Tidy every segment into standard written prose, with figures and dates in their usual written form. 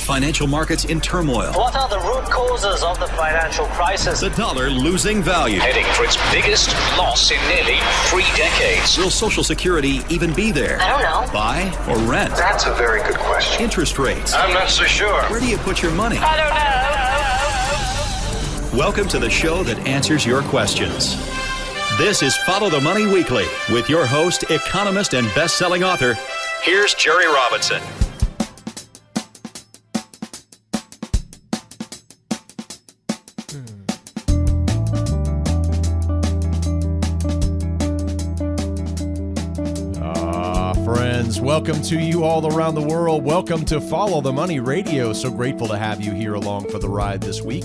financial markets in turmoil. What are the root causes of the financial crisis? The dollar losing value. Heading for its biggest loss in nearly 3 decades. Will Social Security even be there? I don't know. Buy or rent? That's a very good question. Interest rates. I'm not so sure. Where do you put your money? I don't know. Welcome to the show that answers your questions. This is Follow the Money Weekly with your host, economist, and best-selling author. Here's Jerry Robinson. Friends, welcome to you all around the world. Welcome to Follow the Money Radio. So grateful to have you here along for the ride this week.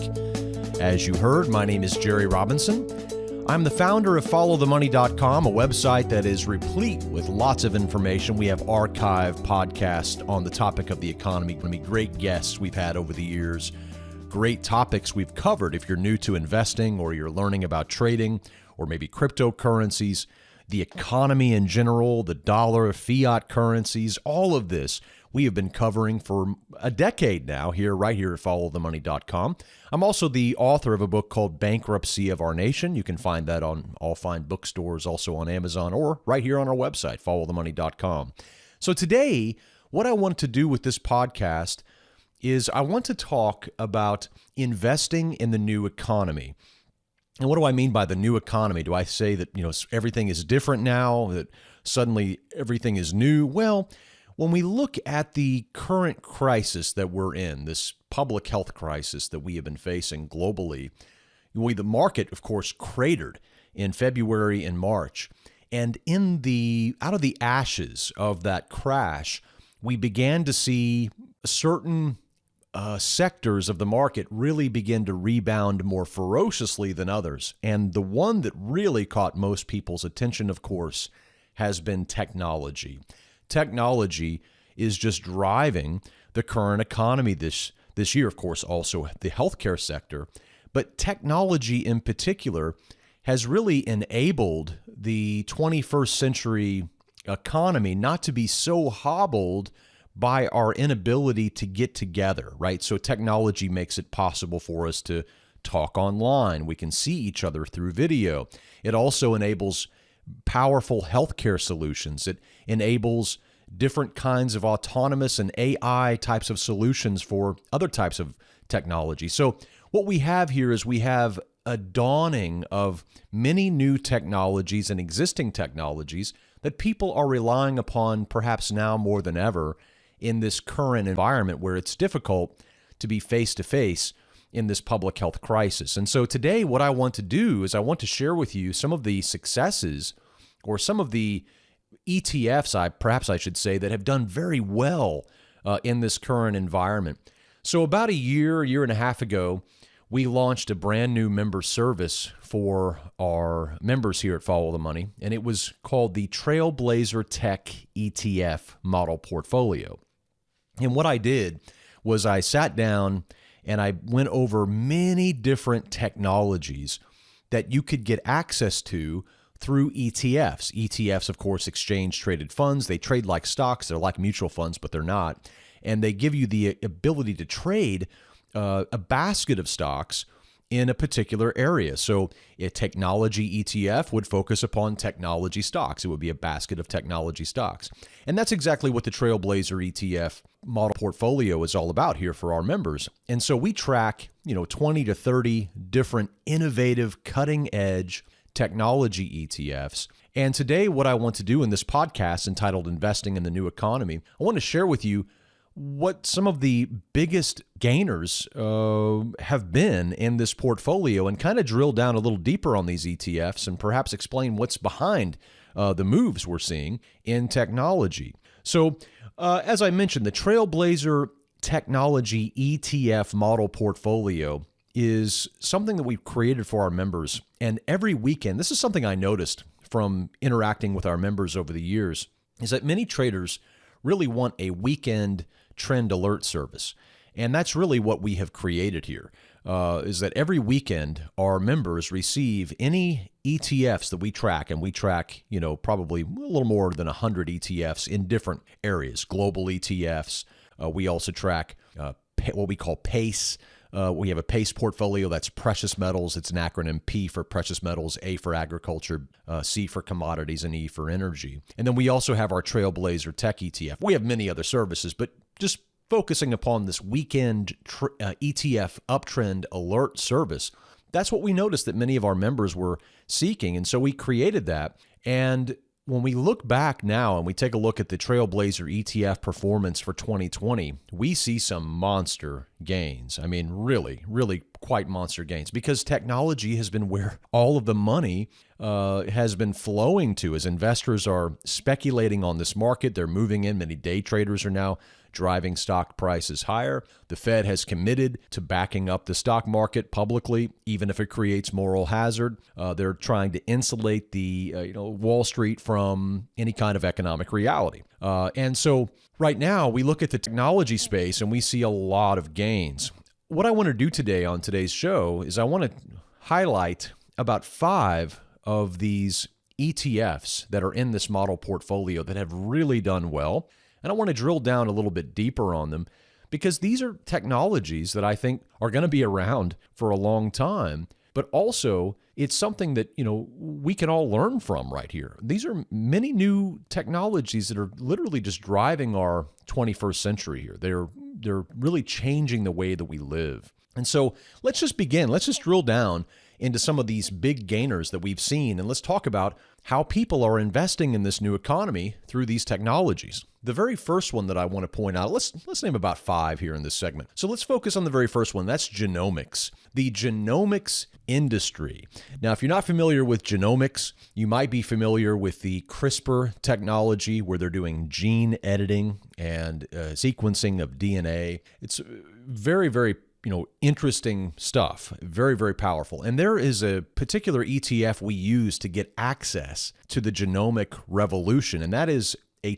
As you heard, my name is Jerry Robinson. I'm the founder of followthemoney.com, a website that is replete with lots of information. We have archived podcasts on the topic of the economy. Great guests we've had over the years. Great topics we've covered if you're new to investing or you're learning about trading or maybe cryptocurrencies, the economy in general, the dollar, fiat currencies, all of this we have been covering for a decade now right here at followthemoney.com. I'm also the author of a book called Bankruptcy of Our Nation. You can find that on all fine bookstores, also on Amazon, or right here on our website, followthemoney.com. So today, what I want to do with this podcast is I want to talk about investing in the new economy. And what do I mean by the new economy? Do I say that, everything is different now, that suddenly everything is new? Well, when we look at the current crisis that we're in, this public health crisis that we have been facing globally, the market, of course, cratered in February and March. And out of the ashes of that crash, we began to see certain sectors of the market really begin to rebound more ferociously than others. And the one that really caught most people's attention, of course, has been technology. Technology is just driving the current economy this year, of course, also the healthcare sector. But technology in particular has really enabled the 21st century economy not to be so hobbled by our inability to get together, right? So technology makes it possible for us to talk online. We can see each other through video. It also enables powerful healthcare solutions. It enables different kinds of autonomous and AI types of solutions for other types of technology. So what we have here is we have a dawning of many new technologies and existing technologies that people are relying upon perhaps now more than ever in this current environment where it's difficult to be face-to-face in this public health crisis. And so today what I want to do is I want to share with you some of the successes or some of the ETFs, perhaps I should say, that have done very well in this current environment. So about a year and a half ago, we launched a brand new member service for our members here at Follow the Money, and it was called the Trailblazer Tech ETF Model Portfolio. And what I did was I sat down and I went over many different technologies that you could get access to through ETFs. ETFs, of course, exchange-traded funds. They trade like stocks. They're like mutual funds, but they're not. And they give you the ability to trade a basket of stocks in a particular area. So a technology ETF would focus upon technology stocks. It would be a basket of technology stocks. And that's exactly what the Trailblazer ETF model portfolio is all about here for our members. And so we track, 20 to 30 different innovative, cutting-edge technology ETFs. And today what I want to do in this podcast entitled Investing in the New Economy, I want to share with you what some of the biggest gainers have been in this portfolio and kind of drill down a little deeper on these ETFs and perhaps explain what's behind the moves we're seeing in technology. So as I mentioned, the Trailblazer Technology ETF model portfolio is something that we've created for our members. And every weekend, this is something I noticed from interacting with our members over the years, is that many traders really want a weekend trend alert service. And that's really what we have created here, is that every weekend our members receive any ETFs that we track, and we track, probably a little more than 100 ETFs in different areas, global ETFs. We also track what we call PACE. We have a PACE portfolio that's precious metals. It's an acronym: P for precious metals, A for agriculture, C for commodities, and E for energy. And then we also have our Trailblazer Tech ETF. We have many other services, but just focusing upon this weekend ETF uptrend alert service, that's what we noticed that many of our members were seeking. And so we created that. And when we look back now and we take a look at the Trailblazer ETF performance for 2020, we see some monster gains. I mean, really, really quite monster gains, because technology has been where all of the money has been flowing to as investors are speculating on this market. They're moving in. Many day traders are now driving stock prices higher. The Fed has committed to backing up the stock market publicly, even if it creates moral hazard. They're trying to insulate the Wall Street from any kind of economic reality. And so right now we look at the technology space and we see a lot of gains. What I want to do today on today's show is I want to highlight about 5 of these ETFs that are in this model portfolio that have really done well. And I want to drill down a little bit deeper on them, because these are technologies that I think are going to be around for a long time. But also, it's something that, we can all learn from right here. These are many new technologies that are literally just driving our 21st century here. They're really changing the way that we live. And so let's just begin. Let's just drill down into some of these big gainers that we've seen, and let's talk about how people are investing in this new economy through these technologies. The very first one that I want to point out, let's name about 5 here in this segment. So let's focus on the very first one. That's genomics, the genomics industry. Now, if you're not familiar with genomics, you might be familiar with the CRISPR technology, where they're doing gene editing and sequencing of DNA. It's very, very interesting stuff. Very, very powerful. And there is a particular ETF we use to get access to the genomic revolution, and that is a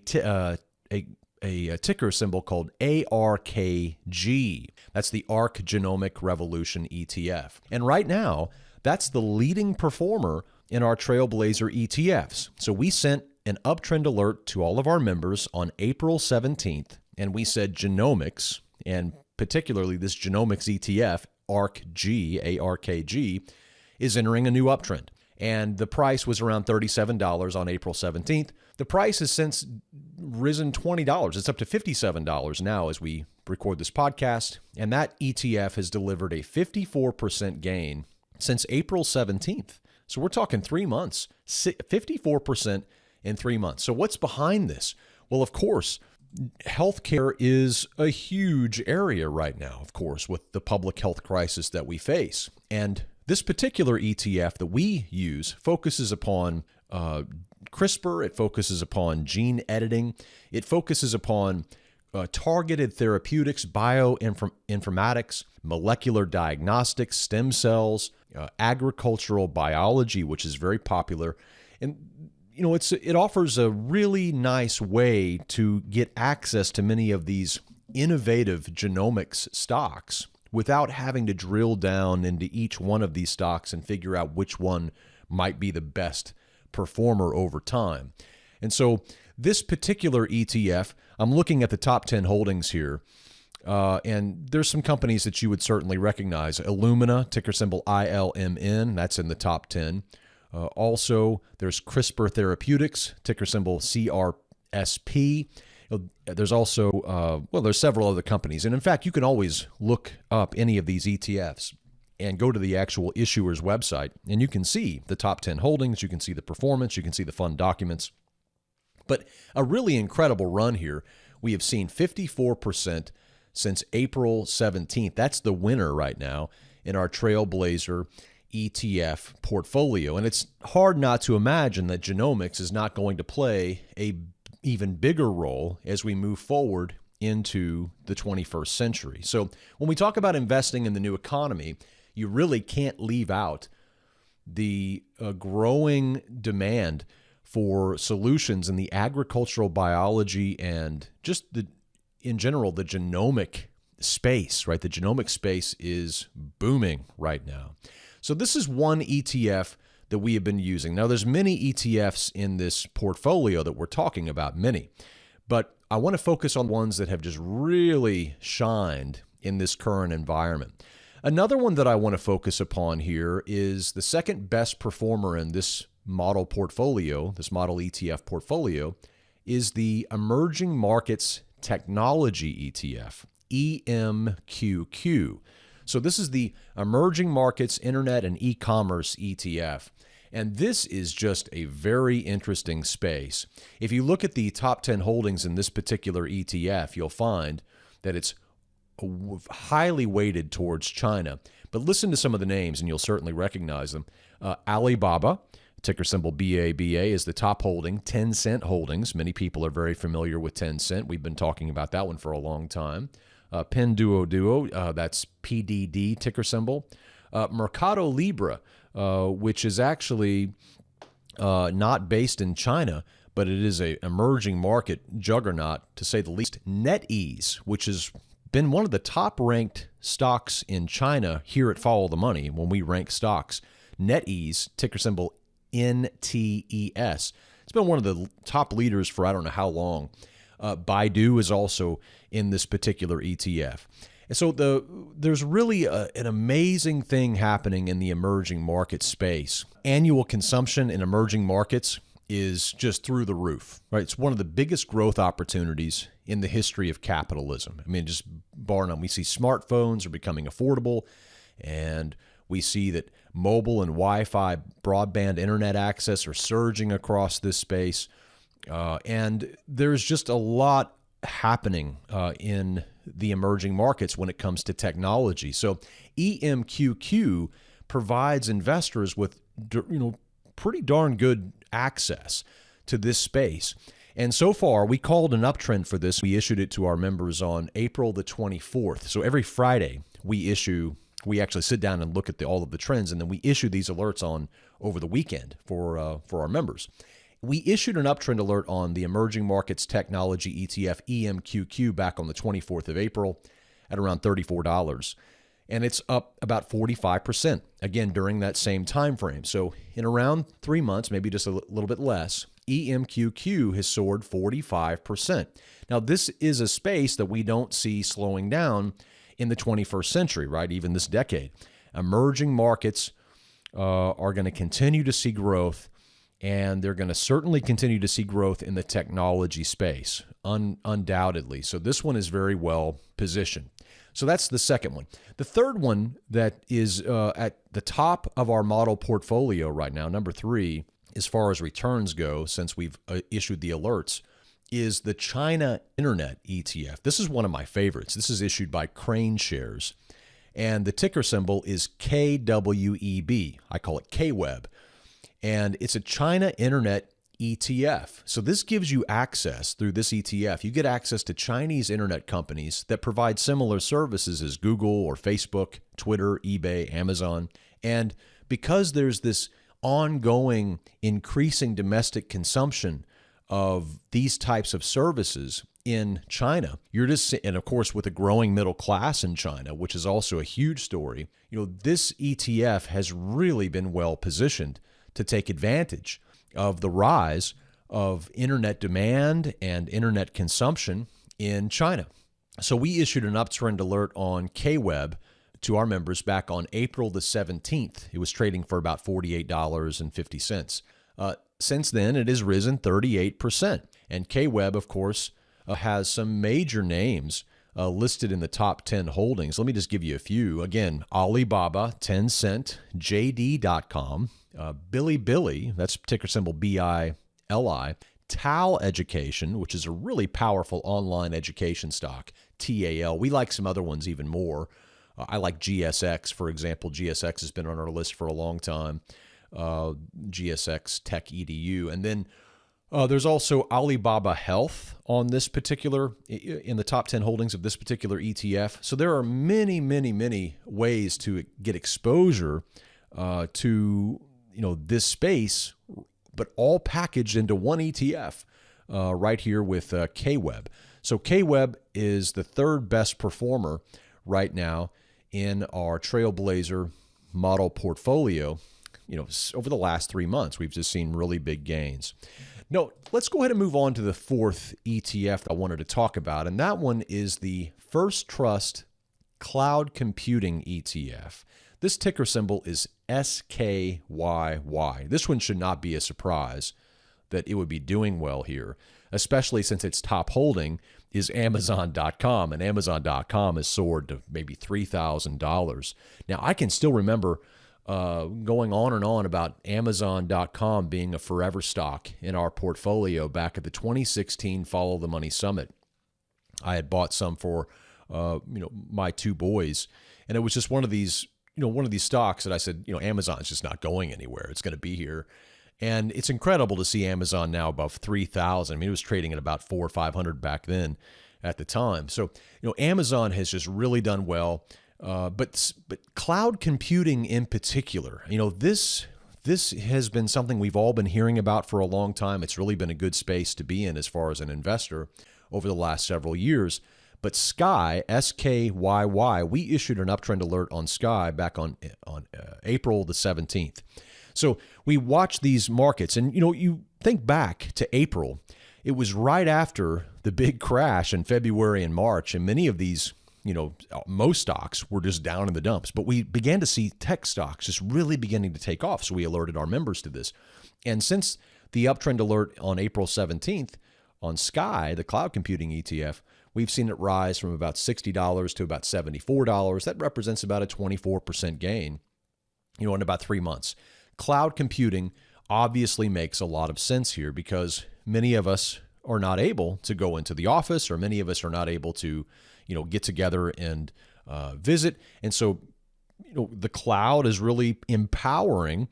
ticker symbol called ARKG. That's the ARK Genomic Revolution ETF. And right now, that's the leading performer in our Trailblazer ETFs. So we sent an uptrend alert to all of our members on April 17th, and we said genomics, and particularly this genomics ETF, ARKG, is entering a new uptrend. And the price was around $37 on April 17th. The price has since risen $20. It's up to $57 now as we record this podcast. And that ETF has delivered a 54% gain since April 17th. So we're talking 3 months, 54% in 3 months. So what's behind this? Well, of course, healthcare is a huge area right now, of course, with the public health crisis that we face. And this particular ETF that we use focuses upon CRISPR. It focuses upon gene editing. It focuses upon targeted therapeutics, bioinformatics, molecular diagnostics, stem cells, agricultural biology, which is very popular. And it offers a really nice way to get access to many of these innovative genomics stocks without having to drill down into each one of these stocks and figure out which one might be the best performer over time. And so this particular ETF, I'm looking at the top 10 holdings here, and there's some companies that you would certainly recognize. Illumina, ticker symbol ILMN, that's in the top 10. Also, there's CRISPR Therapeutics, ticker symbol CRSP. There's also, there's several other companies. And in fact, you can always look up any of these ETFs and go to the actual issuer's website, and you can see the top 10 holdings, you can see the performance, you can see the fund documents. But a really incredible run here. We have seen 54% since April 17th. That's the winner right now in our Trailblazer ETF portfolio. And it's hard not to imagine that genomics is not going to play a even bigger role as we move forward into the 21st century. So when we talk about investing in the new economy, you really can't leave out the growing demand for solutions in the agricultural biology and just in general, the genomic space, right? The genomic space is booming right now. So this is one ETF that we have been using. Now, there's many ETFs in this portfolio that we're talking about, many. But I want to focus on ones that have just really shined in this current environment. Another one that I want to focus upon here is the second best performer in this model portfolio, this model ETF portfolio, is the Emerging Markets Technology ETF, EMQQ. So this is the Emerging Markets Internet and E-commerce ETF. And this is just a very interesting space. If you look at the top 10 holdings in this particular ETF, you'll find that it's highly weighted towards China. But listen to some of the names and you'll certainly recognize them. Alibaba, ticker symbol BABA, is the top holding. Tencent Holdings. Many people are very familiar with Tencent. We've been talking about that one for a long time. Pinduoduo, that's PDD, ticker symbol. Mercado Libre, which is actually not based in China, but it is an emerging market juggernaut, to say the least. NetEase, which has been one of the top-ranked stocks in China here at Follow the Money when we rank stocks. NetEase, ticker symbol NTES. It's been one of the top leaders for I don't know how long. Baidu is also in this particular ETF. And so there's really an amazing thing happening in the emerging market space. Annual consumption in emerging markets is just through the roof, right? It's one of the biggest growth opportunities in the history of capitalism. I mean, just bar none. We see smartphones are becoming affordable, and we see that mobile and Wi-Fi broadband internet access are surging across this space. And there's just a lot happening in the emerging markets when it comes to technology. So EMQQ provides investors with pretty darn good access to this space. And so far, we called an uptrend for this. We issued it to our members on April the 24th. So every Friday, we actually sit down and look at all of the trends, and then we issue these alerts over the weekend for our members. We issued an uptrend alert on the Emerging Markets Technology ETF EMQQ back on the 24th of April at around $34. And it's up about 45%, again, during that same time frame. So in around 3 months, maybe just a little bit less, EMQQ has soared 45%. Now, this is a space that we don't see slowing down in the 21st century, right? Even this decade. Emerging markets are going to continue to see growth, and they're going to certainly continue to see growth in the technology space, undoubtedly. So this one is very well positioned. So that's the second one. The third one that is at the top of our model portfolio right now, number 3, as far as returns go, since we've issued the alerts, is the China Internet ETF. This is one of my favorites. This is issued by Crane Shares, and the ticker symbol is KWEB. I call it KWEB, and it's a China Internet ETF. So this gives you access through this ETF. You get access to Chinese internet companies that provide similar services as Google or Facebook, Twitter, eBay, Amazon. And because there's this ongoing increasing domestic consumption of these types of services in China, and of course with a growing middle class in China, which is also a huge story, this ETF has really been well positioned to take advantage of the rise of internet demand and internet consumption in China. So we issued an uptrend alert on KWEB to our members back on April the 17th. It was trading for about $48.50. Since then, it has risen 38%. And KWEB, of course, has some major names listed in the top 10 holdings. Let me just give you a few. Again, Alibaba, Tencent, JD.com, Bilibili, that's ticker symbol BILI, TAL Education, which is a really powerful online education stock, TAL. We like some other ones even more. I like GSX, for example. GSX has been on our list for a long time. GSX Tech EDU. And then there's also Alibaba Health on this in the top 10 holdings of this particular ETF. So there are many, many, many ways to get exposure to this space, but all packaged into one ETF right here with KWEB. So KWEB is the third best performer right now in our Trailblazer model portfolio. Over the last 3 months, we've just seen really big gains. No, let's go ahead and move on to the fourth ETF I wanted to talk about, and that one is the First Trust cloud computing ETF. This ticker symbol is SKYY. This one should not be a surprise that it would be doing well here, especially since its top holding is Amazon.com, and Amazon.com has soared to maybe $3,000. Now, I can still remember going on and on about Amazon.com being a forever stock in our portfolio back at the 2016 Follow the Money Summit. I had bought some for my two boys, and it was just one of these stocks that I said, Amazon's just not going anywhere. It's going to be here. And it's incredible to see Amazon now above 3,000. I mean, it was trading at about 400 or 500 back then at the time. So, Amazon has just really done well. But cloud computing in particular, this has been something we've all been hearing about for a long time. It's really been a good space to be in as far as an investor over the last several years. But Sky, SKYY, we issued an uptrend alert on Sky back on April the 17th. So we watch these markets, and you think back to April, it was right after the big crash in February and March, and many of these, most stocks were just down in the dumps. But we began to see tech stocks just really beginning to take off, so we alerted our members to this. And since the uptrend alert on April 17th on Sky, the cloud computing ETF, we've seen it rise from about $60 to about $74. That represents about a 24% gain, in about 3 months. Cloud computing obviously makes a lot of sense here because many of us are not able to go into the office, or many of us are not able to, get together and visit. And so, the cloud is really empowering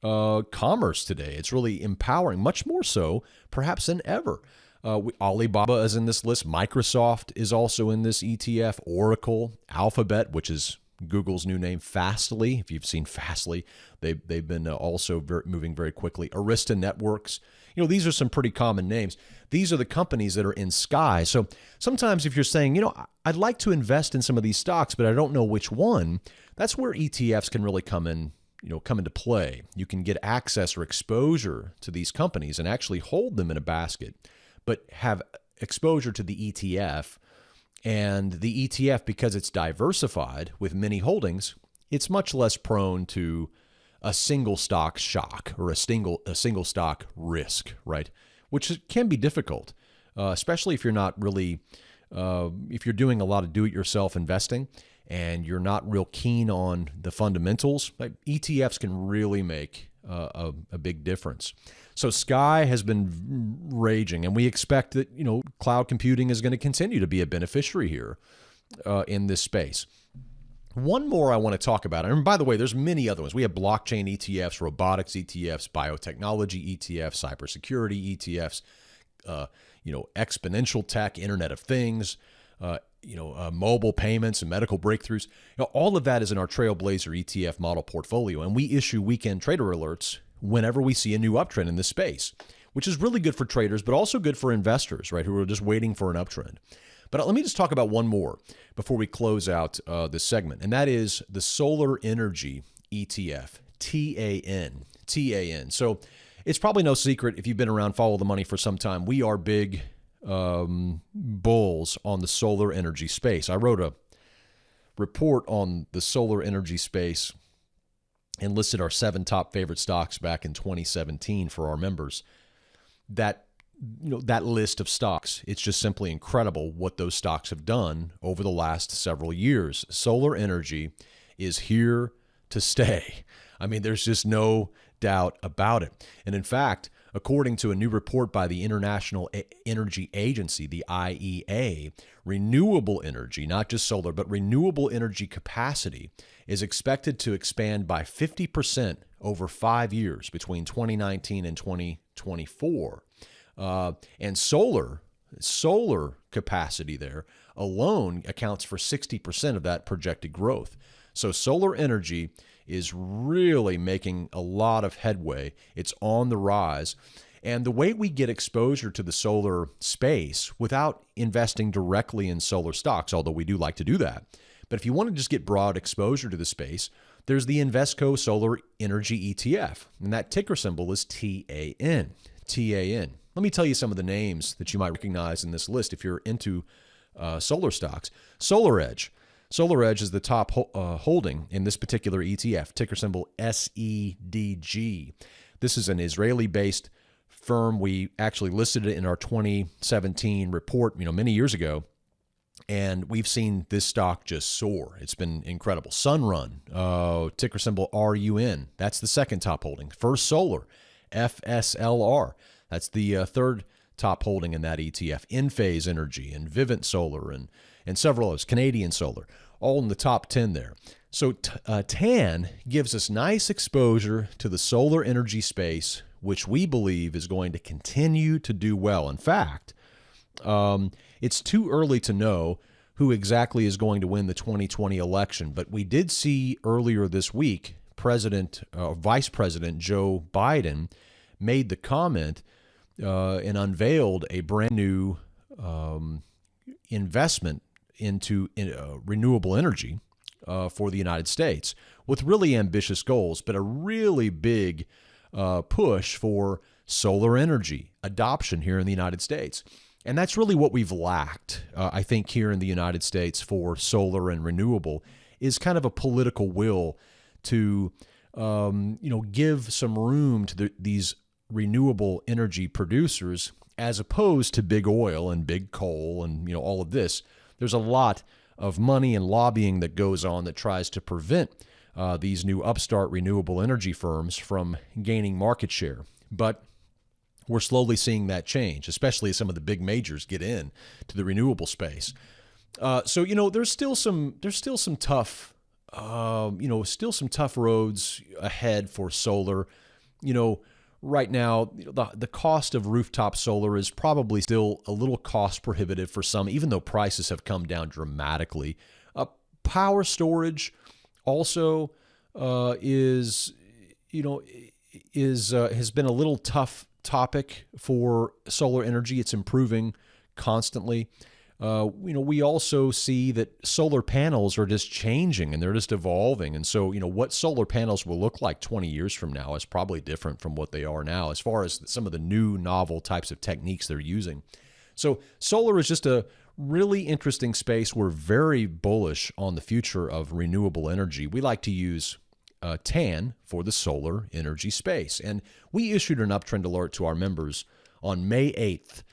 commerce today. It's really empowering, much more so perhaps than ever. Alibaba is in this list. Microsoft is also in this ETF. Oracle, Alphabet, which is Google's new name, Fastly. If you've seen Fastly, they've been also moving very quickly. Arista Networks. These are some pretty common names. These are the companies that are in Sky. So sometimes if you're saying, I'd like to invest in some of these stocks, but I don't know which one, that's where ETFs can really come into play. You can get access or exposure to these companies and actually hold them in a basket, but have exposure to the ETF. And the ETF, because it's diversified with many holdings, it's much less prone to a single stock shock or a single stock risk, right? Which can be difficult, especially if you're not really, if you're doing a lot of do-it-yourself investing and you're not real keen on the fundamentals. Like ETFs can really make a big difference. So Sky has been raging, and we expect that, cloud computing is going to continue to be a beneficiary here in this space. One more I want to talk about, and by the way, there's many other ones. We have blockchain ETFs, robotics ETFs, biotechnology ETFs, cybersecurity ETFs, exponential tech, Internet of Things, mobile payments and medical breakthroughs. All of that is in our Trailblazer ETF model portfolio, and we issue weekend trader alerts whenever we see a new uptrend in this space, which is really good for traders, but also good for investors, right, who are just waiting for an uptrend. But let me just talk about one more before we close out this segment, and that is the Solar Energy ETF, TAN. So it's probably no secret if you've been around Follow the Money for some time, we are big bulls on the solar energy space. I wrote a report on the solar energy space and listed our 7 top favorite stocks back in 2017 for our members. That list of stocks, it's just simply incredible what those stocks have done over the last several years. Solar energy is here to stay. I mean, there's just no doubt about it. And in fact, according to a new report by the International Energy Agency, the IEA, renewable energy, not just solar, but renewable energy capacity is expected to expand by 50% over 5 years between 2019 and 2024. And solar capacity there alone accounts for 60% of that projected growth. So solar energy is really making a lot of headway. It's on the rise. And the way we get exposure to the solar space without investing directly in solar stocks, although we do like to do that, but if you want to just get broad exposure to the space, there's the Invesco Solar Energy ETF, and that ticker symbol is TAN. TAN. Let me tell you some of the names that you might recognize in this list if you're into solar stocks. SolarEdge. SolarEdge is the top holding in this particular ETF, ticker symbol SEDG. This is an Israeli-based firm. We actually listed it in our 2017 report, many years ago. And we've seen this stock just soar. It's been incredible. Sunrun, ticker symbol RUN. That's the second top holding. First Solar, FSLR. That's the third top holding in that ETF. Enphase Energy and Vivint Solar and several others. Canadian Solar, all in the top 10 there. So TAN gives us nice exposure to the solar energy space, which we believe is going to continue to do well. In fact, it's too early to know who exactly is going to win the 2020 election, but we did see earlier this week Vice President Joe Biden made the comment and unveiled a brand new investment into renewable energy for the United States with really ambitious goals, but a really big push for solar energy adoption here in the United States. And that's really what we've lacked, I think, here in the United States for solar and renewable is kind of a political will to, give some room to these renewable energy producers as opposed to big oil and big coal and, all of this. There's a lot of money and lobbying that goes on that tries to prevent these new upstart renewable energy firms from gaining market share. But we're slowly seeing that change, especially as some of the big majors get in to the renewable space. So there's still some tough roads ahead for solar. Right now, the cost of rooftop solar is probably still a little cost prohibitive for some, even though prices have come down dramatically. Power storage also has been a little tough topic for solar energy. It's improving constantly. We also see that solar panels are just changing and they're just evolving. And so, what solar panels will look like 20 years from now is probably different from what they are now as far as some of the new novel types of techniques they're using. So solar is just a really interesting space. We're very bullish on the future of renewable energy. We like to use TAN for the solar energy space. And we issued an uptrend alert to our members on May 8th.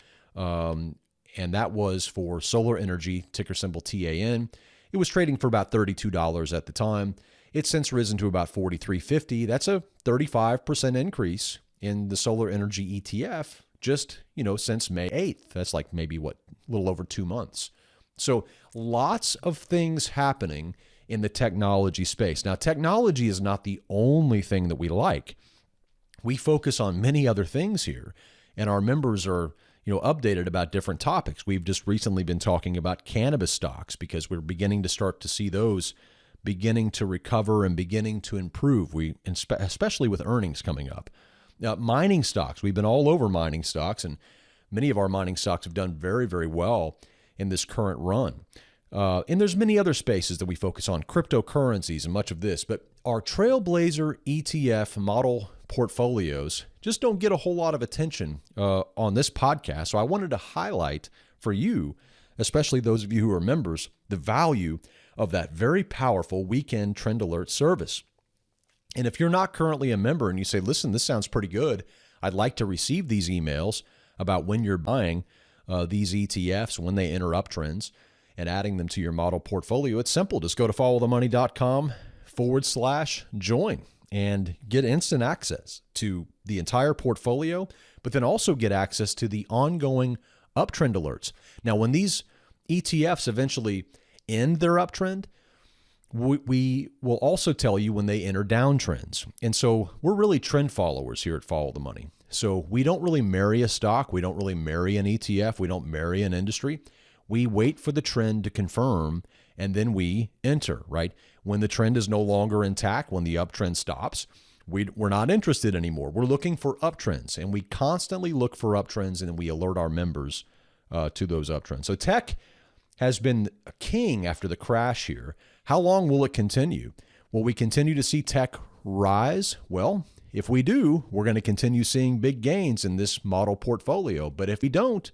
And that was for solar energy, ticker symbol TAN. It was trading for about $32 at the time. It's since risen to about $43.50. That's a 35% increase in the solar energy ETF just, since May 8th. That's like maybe a little over 2 months. So lots of things happening in the technology space. Now, technology is not the only thing that we like. We focus on many other things here, and our members are updated about different topics. We've just recently been talking about cannabis stocks because we're beginning to start to see those beginning to recover and beginning to improve. Especially with earnings coming up. Now, mining stocks, we've been all over mining stocks, and many of our mining stocks have done very, very well in this current run. And there's many other spaces that we focus on, cryptocurrencies and much of this, but our Trailblazer ETF model portfolios just don't get a whole lot of attention on this podcast. So I wanted to highlight for you, especially those of you who are members, the value of that very powerful weekend trend alert service. And if you're not currently a member and you say, listen, this sounds pretty good, I'd like to receive these emails about when you're buying these ETFs, when they enter uptrends, and adding them to your model portfolio, it's simple. Just go to followthemoney.com/join and get instant access to the entire portfolio, but then also get access to the ongoing uptrend alerts. Now, when these ETFs eventually end their uptrend, we will also tell you when they enter downtrends. And so we're really trend followers here at Follow the Money. So we don't really marry a stock. We don't really marry an ETF. We don't marry an industry. We wait for the trend to confirm, and then we enter, right? When the trend is no longer intact, when the uptrend stops, we're not interested anymore. We're looking for uptrends, and we constantly look for uptrends, and we alert our members to those uptrends. So tech has been a king after the crash here. How long will it continue? Will we continue to see tech rise? Well, if we do, we're going to continue seeing big gains in this model portfolio. But if we don't,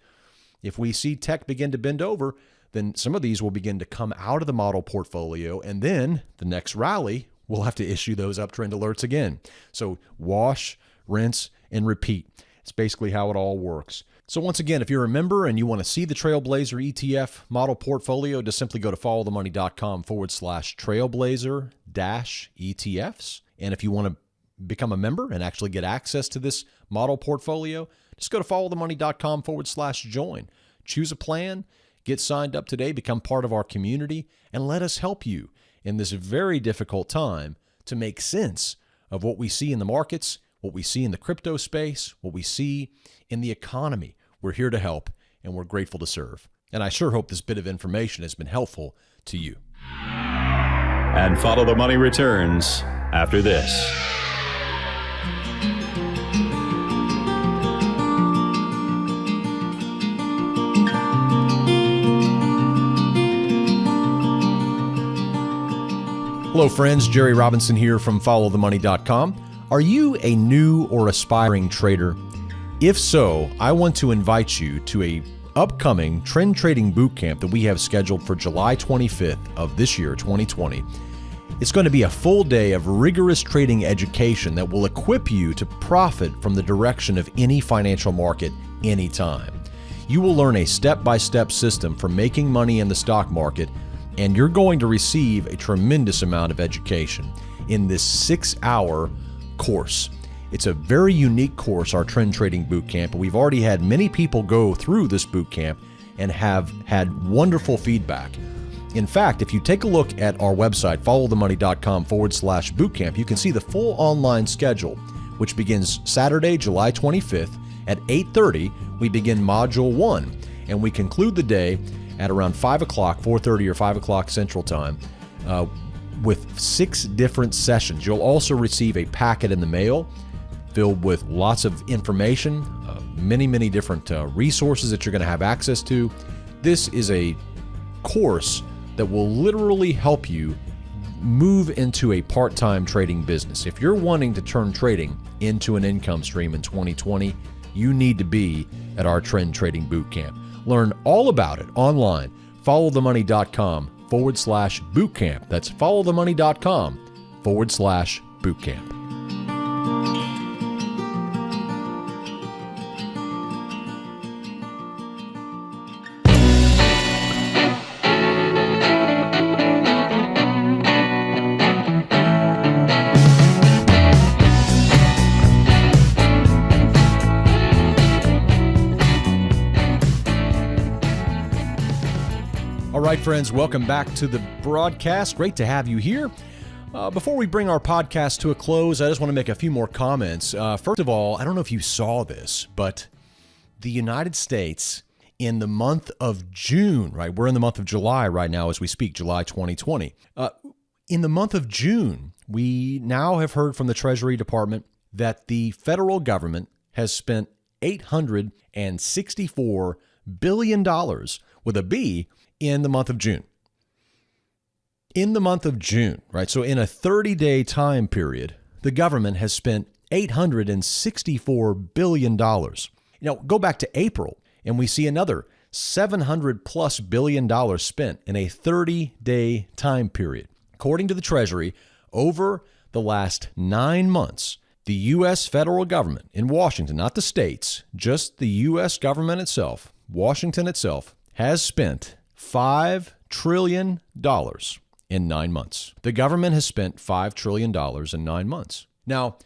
if we see tech begin to bend over, then some of these will begin to come out of the model portfolio, and then the next rally, we'll have to issue those uptrend alerts again. So wash, rinse, and repeat. It's basically how it all works. So once again, if you're a member and you want to see the Trailblazer ETF model portfolio, just simply go to followthemoney.com/trailblazer-ETFs. And if you want to become a member and actually get access to this model portfolio, just go to followthemoney.com/join. Choose a plan, get signed up today, become part of our community, and let us help you in this very difficult time to make sense of what we see in the markets, what we see in the crypto space, what we see in the economy. We're here to help, and we're grateful to serve. And I sure hope this bit of information has been helpful to you. And Follow the Money returns after this. Hello, friends. Jerry Robinson here from followthemoney.com. Are you a new or aspiring trader? If so, I want to invite you to a upcoming trend trading bootcamp that we have scheduled for July 25th of this year, 2020. It's going to be a full day of rigorous trading education that will equip you to profit from the direction of any financial market anytime. You will learn a step-by-step system for making money in the stock market, and you're going to receive a tremendous amount of education in this 6-hour course. It's a very unique course, our Trend Trading Bootcamp. We've already had many people go through this bootcamp and have had wonderful feedback. In fact, if you take a look at our website, followthemoney.com/bootcamp, you can see the full online schedule, which begins Saturday, July 25th at 8:30. We begin Module 1, and we conclude the day at around 5 o'clock, 4:30 or 5 o'clock Central Time, with 6 different sessions. You'll also receive a packet in the mail filled with lots of information, many different resources that you're going to have access to. This is a course that will literally help you move into a part-time trading business. If you're wanting to turn trading into an income stream in 2020, you need to be at our Trend Trading Bootcamp. Learn all about it online, followthemoney.com/bootcamp. That's followthemoney.com/bootcamp. All right, friends, welcome back to the broadcast. Great to have you here. Before we bring our podcast to a close, I just want to make a few more comments. First of all, I don't know if you saw this, but the United States in the month of June, right? We're in the month of July right now as we speak, July 2020. In the month of June, we now have heard from the Treasury Department that the federal government has spent $864 billion with a B in the month of June. In the month of June, right? So in a 30-day time period, the government has spent $864 billion. Now, go back to April, and we see another $700+ billion spent in a 30-day time period. According to the Treasury, over the last 9 months, the U.S. federal government in Washington, not the states, just the U.S. government itself, Washington itself, has spent $5 trillion in 9 months. The government has spent $5 trillion in 9 months. Now,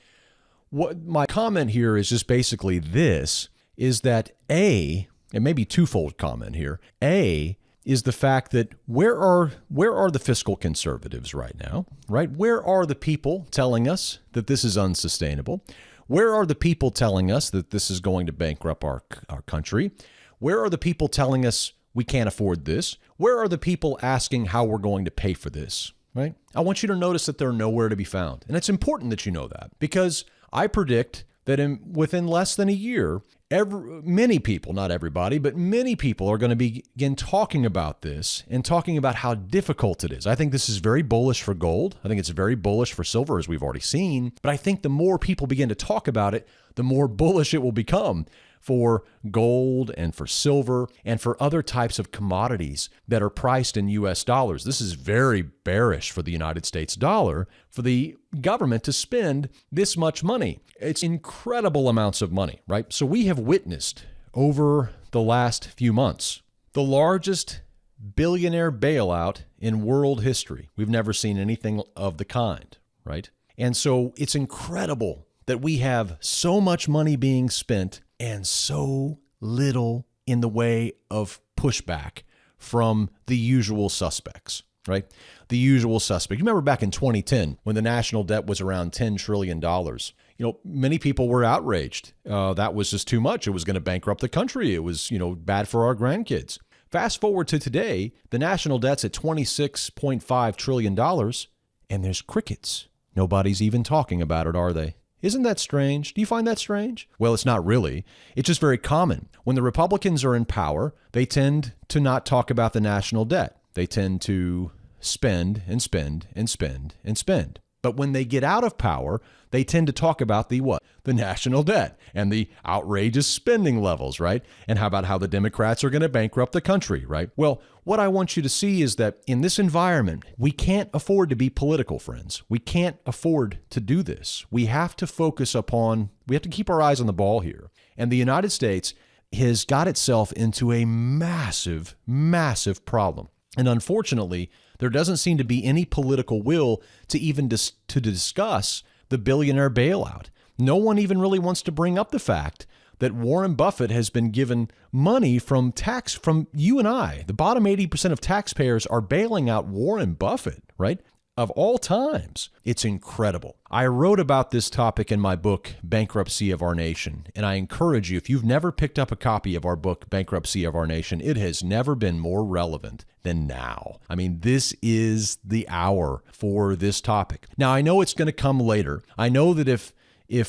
what my comment here is just basically this, is that A, and maybe twofold comment here, A, is the fact that where are the fiscal conservatives right now, right? Where are the people telling us that this is unsustainable? Where are the people telling us that this is going to bankrupt our country? Where are the people telling us we can't afford this? Where are the people asking how we're going to pay for this, right? I want you to notice that they're nowhere to be found. And it's important that you know that, because I predict that within less than a year, many people, not everybody, but many people are going to begin talking about this and talking about how difficult it is. I think this is very bullish for gold. I think it's very bullish for silver, as we've already seen. But I think the more people begin to talk about it, the more bullish it will become for gold and for silver and for other types of commodities that are priced in U.S. dollars. This is very bearish for the United States dollar, for the government to spend this much money. It's incredible amounts of money, right? So we have witnessed over the last few months the largest billionaire bailout in world history. We've never seen anything of the kind, right? And so it's incredible that we have so much money being spent and so little in the way of pushback from the usual suspects, right? The usual suspect. You remember back in 2010 when the national debt was around $10 trillion. Many people were outraged. That was just too much. It was going to bankrupt the country. It was, bad for our grandkids. Fast forward to today, the national debt's at $26.5 trillion, and there's crickets. Nobody's even talking about it, are they? Isn't that strange? Do you find that strange? Well, it's not really. It's just very common. When the Republicans are in power, they tend to not talk about the national debt. They tend to spend and spend and spend and spend. But when they get out of power, they tend to talk about the what? The national debt and the outrageous spending levels, right? And how about how the Democrats are going to bankrupt the country, right? Well, what I want you to see is that in this environment, we can't afford to be political, friends. We can't afford to do this. We have to we have to keep our eyes on the ball here. And the United States has got itself into a massive, massive problem. And unfortunately, there doesn't seem to be any political will to even to discuss the billionaire bailout. No one even really wants to bring up the fact that Warren Buffett has been given money from you and I. The bottom 80% of taxpayers are bailing out Warren Buffett, right? Of all times. It's incredible. I wrote about this topic in my book, Bankruptcy of Our Nation, and I encourage you, if you've never picked up a copy of our book, Bankruptcy of Our Nation, it has never been more relevant than now. I mean, this is the hour for this topic. Now, I know it's going to come later. I know that if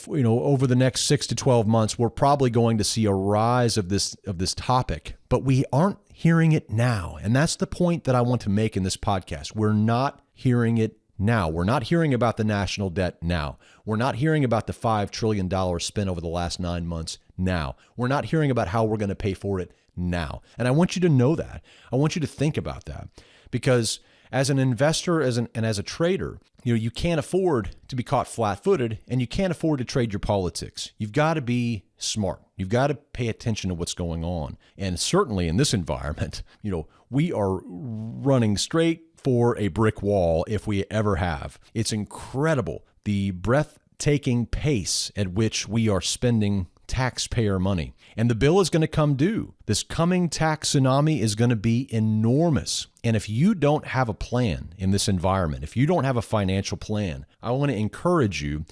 over the next 6 to 12 months, we're probably going to see a rise of this topic, but we aren't hearing it now. And that's the point that I want to make in this podcast. We're not hearing it now. We're not hearing about the national debt now. We're not hearing about the $5 trillion spent over the last 9 months now. We're not hearing about how we're going to pay for it now. And I want you to know that. I want you to think about that, because as an investor and as a trader, you can't afford to be caught flat-footed, and you can't afford to trade your politics. You've got to be smart. You've got to pay attention to what's going on. And certainly in this environment, we are running straight for a brick wall if we ever have. It's incredible, the breathtaking pace at which we are spending taxpayer money. And the bill is going to come due. This coming tax tsunami is going to be enormous. And if you don't have a plan in this environment, if you don't have a financial plan, I want to encourage you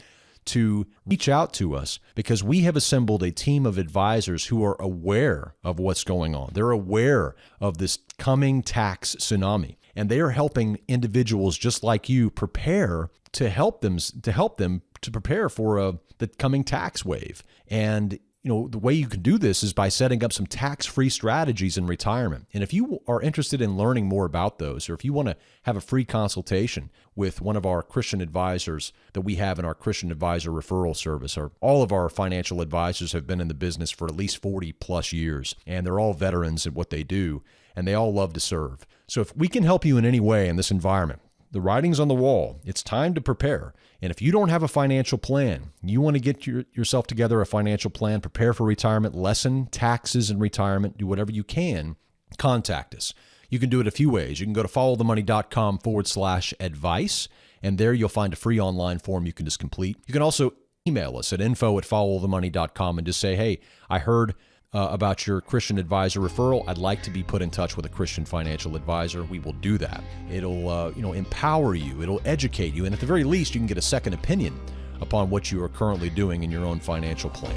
to reach out to us, because we have assembled a team of advisors who are aware of what's going on. They're aware of this coming tax tsunami, and they are helping individuals just like you prepare to help them to prepare for the coming tax wave. And the way you can do this is by setting up some tax-free strategies in retirement. And if you are interested in learning more about those, or if you want to have a free consultation with one of our Christian advisors that we have in our Christian Advisor Referral Service, or all of our financial advisors have been in the business for at least 40 plus years, and they're all veterans at what they do, and they all love to serve. So if we can help you in any way in this environment, the writing's on the wall. It's time to prepare. And if you don't have a financial plan, you want to get yourself together a financial plan, prepare for retirement, lessen taxes in retirement, do whatever you can, contact us. You can do it a few ways. You can go to followthemoney.com/advice, and there you'll find a free online form you can just complete. You can also email us at info@followthemoney.com and just say, hey, I heard about your Christian advisor referral. I'd like to be put in touch with a Christian financial advisor. We will do that. It'll empower you. It'll educate you. And at the very least, you can get a second opinion upon what you are currently doing in your own financial plan.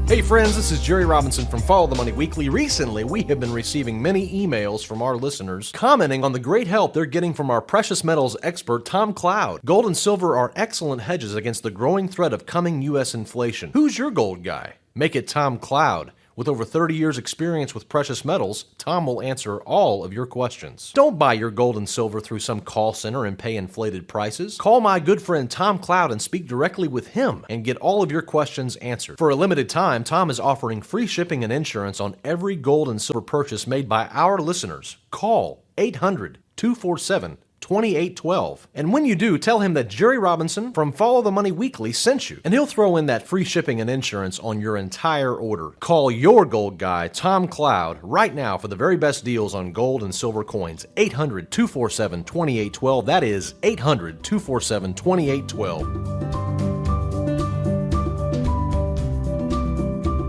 Hey friends, this is Jerry Robinson from Follow the Money Weekly. Recently, we have been receiving many emails from our listeners commenting on the great help they're getting from our precious metals expert, Tom Cloud. Gold and silver are excellent hedges against the growing threat of coming U.S. inflation. Who's your gold guy? Make it Tom Cloud. With over 30 years' experience with precious metals, Tom will answer all of your questions. Don't buy your gold and silver through some call center and pay inflated prices. Call my good friend Tom Cloud and speak directly with him and get all of your questions answered. For a limited time, Tom is offering free shipping and insurance on every gold and silver purchase made by our listeners. Call 800-247-2812. And when you do, tell him that Jerry Robinson from Follow the Money Weekly sent you, and he'll throw in that free shipping and insurance on your entire order. Call your gold guy, Tom Cloud, right now for the very best deals on gold and silver coins. 800-247-2812. That is 800-247-2812.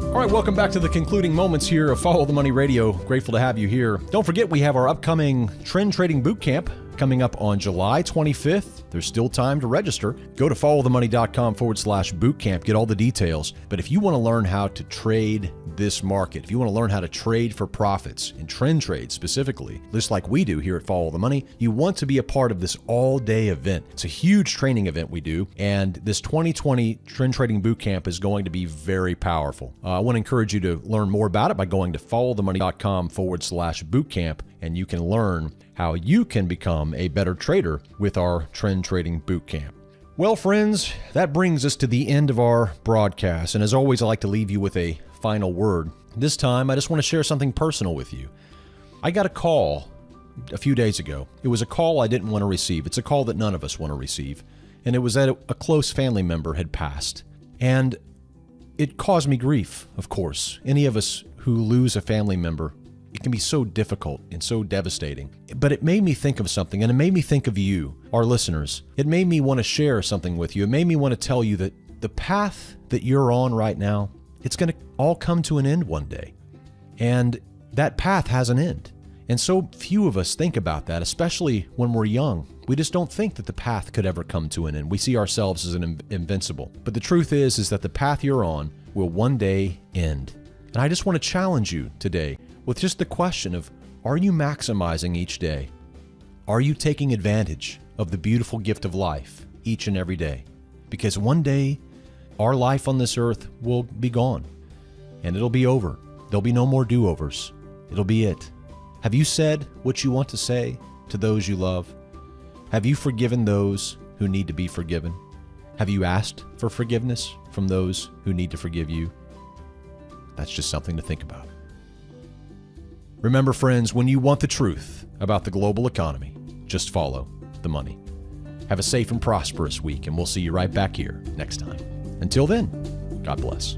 All right, welcome back to the concluding moments here of Follow the Money Radio. Grateful to have you here. Don't forget, we have our upcoming Trend Trading Bootcamp coming up on July 25th. There's still time to register. Go to followthemoney.com/bootcamp. Get all the details. But if you want to learn how to trade this market, if you want to learn how to trade for profits and trend trade specifically, just like we do here at Follow the Money, you want to be a part of this all-day event. It's a huge training event we do, and this 2020 Trend Trading Bootcamp is going to be very powerful. I want to encourage you to learn more about it by going to followthemoney.com/bootcamp, and you can learn how you can become a better trader with our Trend Trading Bootcamp. Well, friends, that brings us to the end of our broadcast. And as always, I like to leave you with a final word. This time, I just want to share something personal with you. I got a call a few days ago. It was a call I didn't want to receive. It's a call that none of us want to receive. And it was that a close family member had passed. And it caused me grief, of course. Any of us who lose a family member, it can be so difficult and so devastating. But it made me think of something, and it made me think of you, our listeners. It made me want to share something with you. It made me want to tell you that the path that you're on right now, it's going to all come to an end one day. And that path has an end. And so few of us think about that, especially when we're young. We just don't think that the path could ever come to an end. We see ourselves as invincible. But the truth is that the path you're on will one day end. And I just want to challenge you today with just the question of, are you maximizing each day? Are you taking advantage of the beautiful gift of life each and every day? Because one day, our life on this earth will be gone, and it'll be over. There'll be no more do-overs. It'll be it. Have you said what you want to say to those you love? Have you forgiven those who need to be forgiven? Have you asked for forgiveness from those who need to forgive you? That's just something to think about. Remember, friends, when you want the truth about the global economy, just follow the money. Have a safe and prosperous week, and we'll see you right back here next time. Until then, God bless.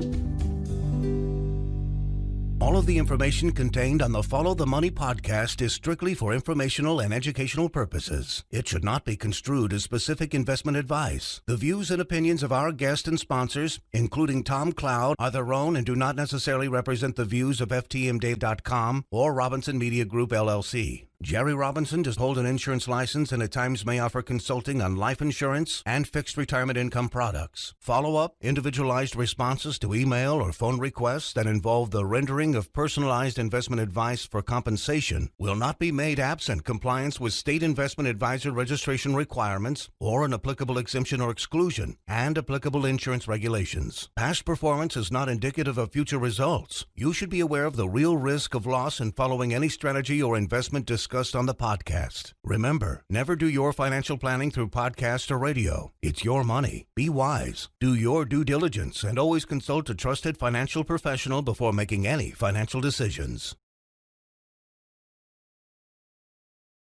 All of the information contained on the Follow the Money podcast is strictly for informational and educational purposes. It should not be construed as specific investment advice. The views and opinions of our guests and sponsors, including Tom Cloud, are their own and do not necessarily represent the views of ftmweekly or Robinson Media Group, LLC. Jerry Robinson does hold an insurance license and at times may offer consulting on life insurance and fixed retirement income products. Follow-up, individualized responses to email or phone requests that involve the rendering of personalized investment advice for compensation will not be made absent compliance with state investment advisor registration requirements or an applicable exemption or exclusion and applicable insurance regulations. Past performance is not indicative of future results. You should be aware of the real risk of loss in following any strategy or investment discussed on the podcast. Remember, never do your financial planning through podcast or radio. It's your money. Be wise. Do your due diligence and always consult a trusted financial professional before making any financial decisions.